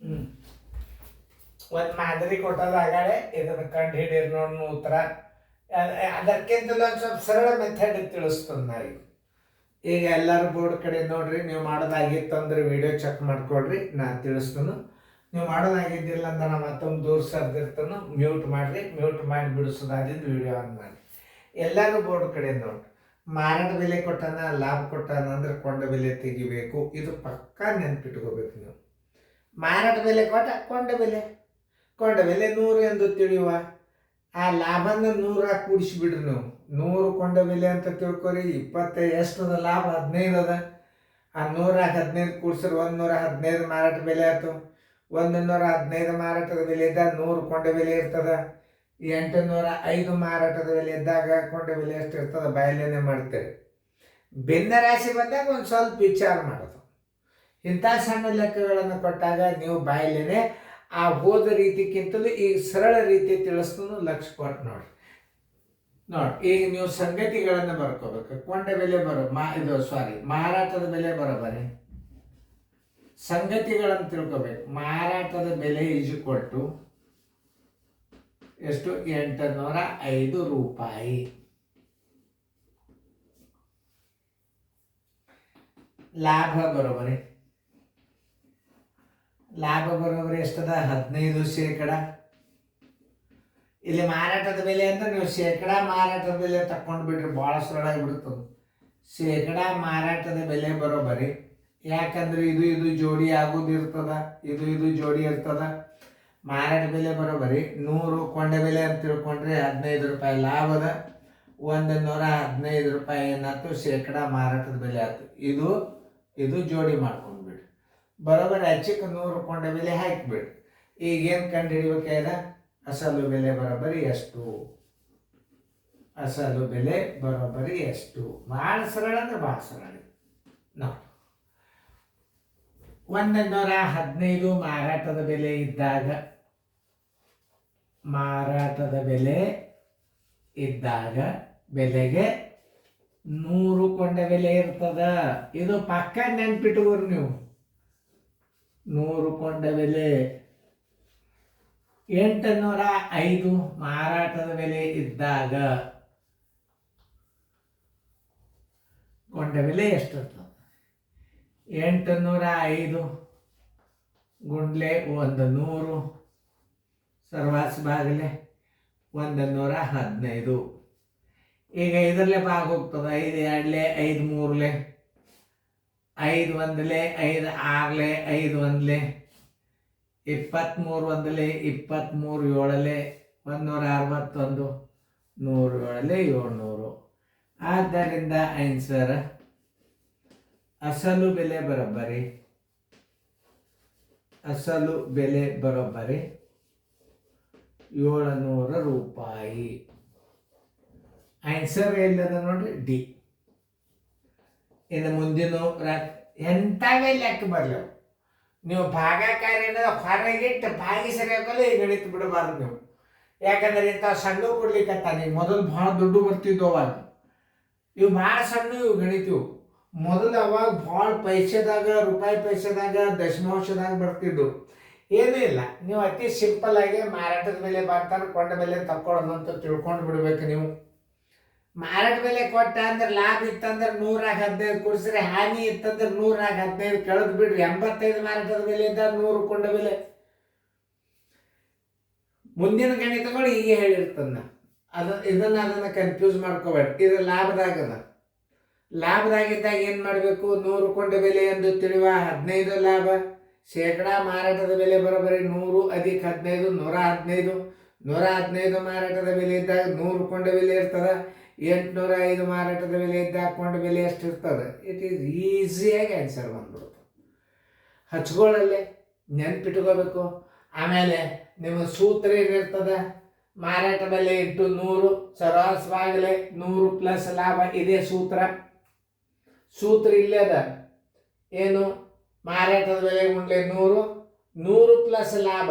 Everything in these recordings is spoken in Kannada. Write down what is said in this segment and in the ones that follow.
ಹ್ಮ್ ಒಂದು ಮಾದರಿ ಕೊಟ್ಟದಾಗಡೆ ಇದನ್ನು ಕಂಡು ಹಿಡೀರಿ ನೋಡ್ ಉತ್ತರ. ಅದಕ್ಕಿಂತಲೂ ಒಂದು ಸ್ವಲ್ಪ ಸರಳ ಮೆಥಡ್ ತಿಳಿಸ್ತದೆ ನಾವೀಗ. ಈಗ ಎಲ್ಲರೂ ಬೋರ್ಡ್ ಕಡೆ ನೋಡ್ರಿ. ನೀವು ಮಾಡೋದಾಗಿತ್ತು ಅಂದ್ರೆ ವಿಡಿಯೋ ಚೆಕ್ ಮಾಡ್ಕೊಳ್ರಿ, ನಾ ತಿಳಿಸ್ತೇನೆ. ನೀವು ಮಾಡೋದಾಗಿದ್ದಿಲ್ಲ ಅಂದ್ರೆ ನಾ ಮತ್ತೊಂದು ದೂರ ಸರ್ದಿರ್ತಾನು, ಮ್ಯೂಟ್ ಮಾಡಿರಿ. ಮ್ಯೂಟ್ ಮಾಡಿ ಬಿಡಿಸೋದಾಗಿದ್ದು ವಿಡಿಯೋ ಆನ್ ಮಾಡಿ. ಎಲ್ಲರೂ ಬೋರ್ಡ್ ಕಡೆ ನೋಡ್ರಿ. ಮಾರಾಟ ಬೆಲೆ ಕೊಟ್ಟಾನ, ಲಾಭ ಕೊಟ್ಟಾನ ಅಂದ್ರೆ ಕೊಂಡ ಬೆಲೆ ತೆಗಿಬೇಕು. ಇದು ಪಕ್ಕಾ ನೆನ್ಪಿಟ್ಕೋಬೇಕು ನೀವು. ಮಾರಾಟ ಬೆಲೆ ಕೊಟ್ಟ, ಕೊಂಡ ಬೆಲೆ 100 ಎಂದು ತಿಳಿಯುವ. ಆ ಲಾಭನ 100 ಕೂಡಿಸಿಬಿಡ್ರಿ ನೀವು. 100 ಕೊಂಡ ಬೆಲೆ ಅಂತ ತಿಳ್ಕೊರಿ. 20 ಎಷ್ಟದ ಲಾಭ? 15 ಅದ. ಆ 100 ಕೂಡಿಸ್ರಿ 115 ಮಾರಾಟ ಬೆಲೆ ಆಯ್ತು. 115 ಮಾರಾಟದ ಬೆಲೆ ಇದ್ದಾಗ 100 ಕೊಂಡ ಬೆಲೆ ಇರ್ತದ. 805 ಮಾರಾಟದ ಬೆಲೆ ಇದ್ದಾಗ ಕೊಂಡ ಬೆಲೆ ಎಷ್ಟು ಇರ್ತದ? ಬಾಯಲೇನೆ ಮಾಡ್ತೇವೆ. ಭಿನ್ನ ರಾಶಿ ಬಂದಾಗ ಒಂದು ಸ್ವಲ್ಪ ವಿಚಾರ ಮಾಡೋದು. ಇಂಥ ಸಣ್ಣ ಲೆಕ್ಕಗಳನ್ನು ಕೊಟ್ಟಾಗ ನೀವು ಬಾಯಲೇನೆ ಆ ಹೋದ ರೀತಿಗಿಂತಲೂ ಈ ಸರಳ ರೀತಿ ತಿಳಿಸ್ತೂ ಲಕ್ಷ ಕೊಟ್ಟು ನೋಡಿ. ಈಗ ನೀವು ಸಂಗತಿಗಳನ್ನು ಬರ್ಕೋಬೇಕು. ಕೊಂಡ ಬೆಲೆ ಮಾರಾಟದ ಬೆಲೆ ಬರೋಬರಿ. ಸಂಗತಿಗಳನ್ನು ತಿಳ್ಕೋಬೇಕು. ಮಾರಾಟದ ಬೆಲೆ ಕೊಟ್ಟು ಎಷ್ಟು? 805 ರೂಪಾಯಿ. ಲಾಭ ಬರೋಬರಿ ಎಷ್ಟದ? 15%. ಇಲ್ಲಿ ಮಾರಾಟದ ಬೆಲೆ ಅಂದ್ರೆ ನೀವು ಶೇಕಡಾ ಮಾರಾಟದ ಬೆಲೆ ತಕೊಂಡು ಬಿಡ್ರಿ, ಭಾಳ ಸರಳಾಗಿಬಿಡ್ತದೆ. ಶೇಕಡಾ ಮಾರಾಟದ ಬೆಲೆ ಬರೋಬರಿ. ಯಾಕಂದ್ರೆ ಇದು ಜೋಡಿ ಆಗೋದಿರ್ತದ, ಇದು ಜೋಡಿ ಇರ್ತದ. ಮಾರಾಟ ಬೆಲೆ ಬರೋಬರಿ 100 ಕೊಂಡ ಬೆಲೆ ಅಂತ ತಿಳ್ಕೊಂಡ್ರೆ 15 ರೂಪಾಯಿ ಲಾಭದ. 115 ರೂಪಾಯಿ ಏನಾಯ್ತು? ಶೇಕಡಾ ಮಾರಾಟದ ಬೆಲೆ ಆಯ್ತು. ಇದು ಜೋಡಿ ಮಾಡ್ಕೊಂಡ್ಬಿಡ್ರಿ. ಬರೋಬರಿ ಹಚ್ಚಕ್ಕೆ 100 ಕೊಂಡ ಬೆಲೆ ಹಾಕಿಬಿಡ್ರಿ. ಈಗೇನು ಕಂಡು ಹಿಡಿಬೇಕಾಯ್ದ? ಅಸಲು ಬೆಲೆ ಬರೋಬರಿ ಎಷ್ಟು? ಅಸಲು ಬೆಲೆ ಬರೋಬರಿ ಎಷ್ಟು? ಭಾಳ ಸರಳ ಅಂದ್ರೆ ಭಾಳ ಸರಳ. ನೋಡಿ, 115 ಮಾರಾಟದ ಬೆಲೆ ಇದ್ದಾಗ ಬೆಲೆಗೆ 100 ಕೊಂಡ ಬೆಲೆ ಇರ್ತದ. ಇದು ಪಕ್ಕ ನೆನ್ಪಿಟ್ಕೋರಿ ನೀವು. 100 ಕೊಂಡ ಬೆಲೆ. 805 ಮಾರಾಟದ ಬೆಲೆ ಇದ್ದಾಗ ಕೊಂಡ ಬೆಲೆ ಎಷ್ಟಿರ್ತದೆ? 805 ಗುಂಡ್ಲೆ 100 ಸರ್ವಾಸ ಬಾಗಲೆ 115. ಈಗ ಇದರಲ್ಲೇ ಭಾಗ ಹೋಗ್ತದೆ. 5 2 5 3 5 1 5 6 5 1 23 1 23 7 161 107 700. ಆದ್ದರಿಂದ ಆನ್ಸರ್ ಅಸಲು ಬೆಲೆ ಬರೋಬ್ಬರಿ 700 ರೂಪಾಯಿ. ಆನ್ಸರ್ ಎಲ್ಲದ ನೋಡ್ರಿ, ಡಿ. ಇನ್ನು ಮುಂದಿನ ಎಂಥವೇ ಲೆಕ್ಕ ಬರಲವು. ನೀವು ಭಾಗಾಕಾರ ಹೊರಗಿಟ್ಟು ಭಾಗಿ ಸರಿ ಹಾಕಲ್ಲ, ಈಗ ಗಣಿತ ಬಿಡಬಾರ್ದು ನೀವು. ಯಾಕಂದ್ರೆ ಇಂಥ ಸಣ್ಣ ಕೊಡ್ಲಿಕ್ಕತ್ತಾನೆ. ಮೊದಲು ಭಾಳ ದುಡ್ಡು ಬರ್ತಿದ್ವು ಅವಾಗ. ಇವು ಭಾಳ ಸಣ್ಣ ಇವು ಗಣಿತೀವು. ಮೊದಲು ಅವಾಗ ಭಾಳ ರೂಪಾಯಿ ಪೈಸೆದಾಗ ದಶಮಾಂಶದಾಗ ಬರ್ತಿದ್ದು. ಏನೂ ಇಲ್ಲ. ನೀವು ಅತಿ ಸಿಂಪಲ್ ಆಗಿ ಮಾರಾಟದ ಬೆಲೆ ಬರ್ತಾರೆ, ಕೊಂಡ ಬೆಲೆ ತಕ್ಕೊಳ್ಳೋದು ಅಂತ ತಿಳ್ಕೊಂಡು ಬಿಡ್ಬೇಕು ನೀವು. ಮಾರಾಟ ಬೆಲೆ ಕೊಟ್ಟ ಅಂದ್ರೆ ಲಾಭ ಇತ್ತಂದ್ರೆ 115 ಕೊಡ್ಸ್ರಿ, ಹಾನಿ ಇತ್ತಂದ್ರೆ 115 ಕೆಳದು ಬಿಡ್ರಿ. 85 ಮಾರಾಟದ ಬೆಲೆ ಇದ್ದ 100 ಕೊಂಡ ಬೆಲೆ. ಮುಂದಿನ ಗಣಿತಗಳು ಹೀಗೆ ಹೇಳಿರ್ತದ. ಅದನ್ನ ಕನ್ಫ್ಯೂಸ್ ಮಾಡ್ಕೋಬೇಡ. ಇದು ಲಾಭದಾಗಿದ್ದಾಗ ಏನು ಮಾಡಬೇಕು? 100 ಕೊಂಡ ಬೆಲೆ ಎಂದು ತಿಳಿಯುವ. 15 ಲಾಭ. ಶೇಕಡಾ ಮಾರಾಟದ ಬೆಲೆ ಬರೋಬರಿ 100 + 15 115. 115 ಮಾರಾಟದ ಬೆಲೆ ಇದ್ದಾಗ 100 ಕೊಂಡ ಬೆಲೆ ಇರ್ತದ. 805 ಮಾರಾಟದ ಬೆಲೆ ಇದ್ದಾಗ ಕೊಂಡ ಬೆಲೆ ಎಷ್ಟು ಇರ್ತದೆ? ಇಟ್ ಈಸ್ ಈಸಿಯಾಗಿ ಆನ್ಸರ್ ಬಂದ್ಬಿಡುತ್ತೆ. ಹಚ್ಕೊಳ್ಳಲ್ಲೇ ನೆನ್ಪಿಟ್ಕೋಬೇಕು. ಆಮೇಲೆ ನಿಮ್ಮ ಸೂತ್ರ ಏನಿರ್ತದ? ಮಾರಾಟ ಬೆಲೆ ಇಂಟು 100 ಸರಾಸವಾಗಲೇ 100 ಪ್ಲಸ್ ಲಾಭ. ಇದೇ ಸೂತ್ರ ಇಲ್ಲೇ ಅದ. ಏನು? ಮಾರಾಟದ ಬೆಲೆ ಗುಂಡ್ಲೆ 100 ಪ್ಲಸ್ ಲಾಭ.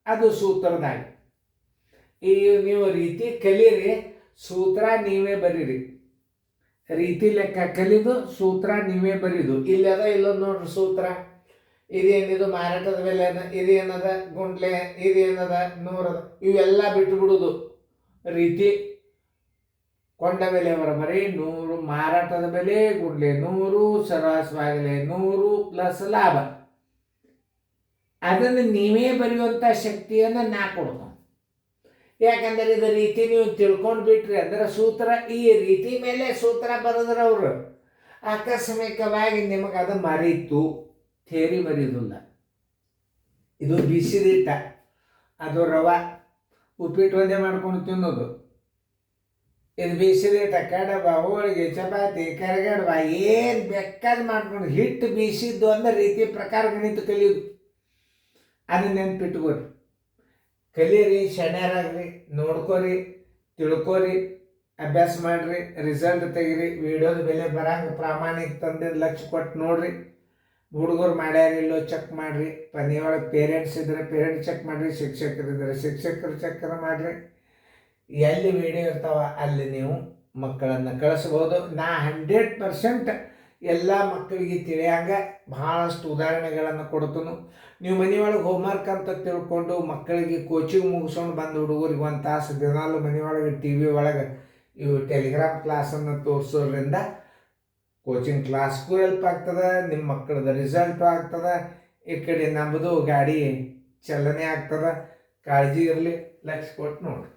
ಅದು ಸೂತ್ರದಾಗ. ಈ ನೀವು ರೀತಿ ಕಲೀರಿ, ಸೂತ್ರ ನೀವೇ ಬರೀರಿ. ರೀತಿ ಲೆಕ್ಕ ಕಲಿದು ಸೂತ್ರ ನೀವೇ ಬರೀದು. ಇಲ್ಲದ ಇಲ್ಲೊಂದು ನೋಡ್ರಿ ಸೂತ್ರ. ಇದೇನಿದು ಮಾರಾಟದ ಬೆಲೆ ಇದೇನದ ಗುಂಡ್ಲೆ ಇದೇನದ 100 ಇವೆಲ್ಲ ಬಿಟ್ಟುಬಿಡುದು ರೀತಿ. ಕೊಂಡ ಬೆಲೆ ಬರೋಬ್ಬರಿ 100, ಮಾರಾಟದ ಬೆಲೆ ಗುಂಡ್ಲೆ 100, ಸರಾಸವಾಗಲೇ 100 ಪ್ಲಸ್ ಲಾಭ. ಅದನ್ನು ನೀವೇ ಬರೆಯುವಂಥ ಶಕ್ತಿಯನ್ನು ನಾ ಕೊಡ್ತು. ಯಾಕಂದರೆ ಇದು ರೀತಿ ನೀವು ತಿಳ್ಕೊಂಡು ಬಿಟ್ರಿ ಅಂದ್ರೆ ಸೂತ್ರ, ಈ ರೀತಿ ಮೇಲೆ ಸೂತ್ರ ಬರೆದ್ರೆ ಅವರು ಆಕಸ್ಮಿಕವಾಗಿ ನಿಮಗೆ ಅದು ಮರೀತು. ಥೇರಿ ಬರೀದಿಲ್ಲ. ಇದು ಬಿಸಿದಿಟ್ಟ, ಅದು ರವೆ ಉಪ್ಪಿಟ್ಟು ಒಂದೇ ಮಾಡ್ಕೊಂಡು ತಿನ್ನೋದು. ಇದು ಬಿಸಿದಿಟ್ಟ ಕಡಬ, ಹೋಳಿಗೆ, ಚಪಾತಿ, ಕರಿಗಡಬ ಏನು ಬೇಕಾದ ಮಾಡ್ಕೊಂಡು ಹಿಟ್ಟು ಬೀಸಿದ್ದು ಅಂದ್ರೆ ರೀತಿ ಪ್ರಕಾರ ಗಣಿತ ಕಲಿಯೋದು. ಅದನ್ನ ನೆನ್ಪಿಟ್ಕೋರಿ, ಕಲೀರಿ, ಶಣ್ಯರಾಗ್ರಿ, ನೋಡ್ಕೋರಿ, ತಿಳ್ಕೋರಿ, ಅಭ್ಯಾಸ ಮಾಡಿರಿ, ರಿಸಲ್ಟ್ ತೆಗೀರಿ. ವಿಡಿಯೋದ ಬೆಲೆ ಬರಂಗೆ ಪ್ರಾಮಾಣಿಕ ತಂದಿದ್ದು ಲಕ್ಷ ಕೊಟ್ಟು ನೋಡ್ರಿ. ಹುಡುಗರು ಮಾಡ್ಯಾರಿಲ್ಲೋ ಚೆಕ್ ಮಾಡಿರಿ. ಮನೆಯೊಳಗೆ ಪೇರೆಂಟ್ಸ್ ಇದ್ದರೆ ಪೇರೆಂಟ್ಸ್ ಚೆಕ್ ಮಾಡಿರಿ, ಶಿಕ್ಷಕರಿದ್ದರೆ ಶಿಕ್ಷಕರು ಚೆಕ್ ಮಾಡಿರಿ. ಎಲ್ಲಿ ವಿಡಿಯೋ ಇರ್ತಾವ ಅಲ್ಲಿ ನೀವು ಮಕ್ಕಳನ್ನು ಕಳಿಸ್ಬೋದು. ನಾ 100% ಎಲ್ಲ ಮಕ್ಕಳಿಗೆ ತಿಳಿಯಂಗೆ ಭಾಳಷ್ಟು ಉದಾಹರಣೆಗಳನ್ನು ಕೊಡ್ತೀನಿ. ನೀವು ಮನೆಯೊಳಗೆ ಹೋಮ್ವರ್ಕ್ ಅಂತ ತಿಳ್ಕೊಂಡು ಮಕ್ಕಳಿಗೆ ಕೋಚಿಂಗ್ ಮುಗಿಸ್ಕೊಂಡು ಬಂದು ಹುಡುಗರಿಗೆ 1 ತಾಸು ದಿನಾಲು ಮನೆಯೊಳಗೆ TV ಒಳಗೆ ಇವು ಟೆಲಿಗ್ರಾಮ್ ಕ್ಲಾಸನ್ನು ತೋರಿಸೋದ್ರಿಂದ ಕೋಚಿಂಗ್ ಕ್ಲಾಸ್ಗೂ ಹೆಲ್ಪ್ ಆಗ್ತದೆ, ನಿಮ್ಮ ಮಕ್ಕಳದ ರಿಸಲ್ಟು ಆಗ್ತದೆ, ಈ ಕಡೆ ನಮ್ಮದು ಗಾಡಿ ಚಲನೆ ಆಗ್ತದೆ. ಕಾಳಜಿ ಇರಲಿ, ಲಕ್ಷ ಕೊಟ್ಟು ನೋಡಿರಿ.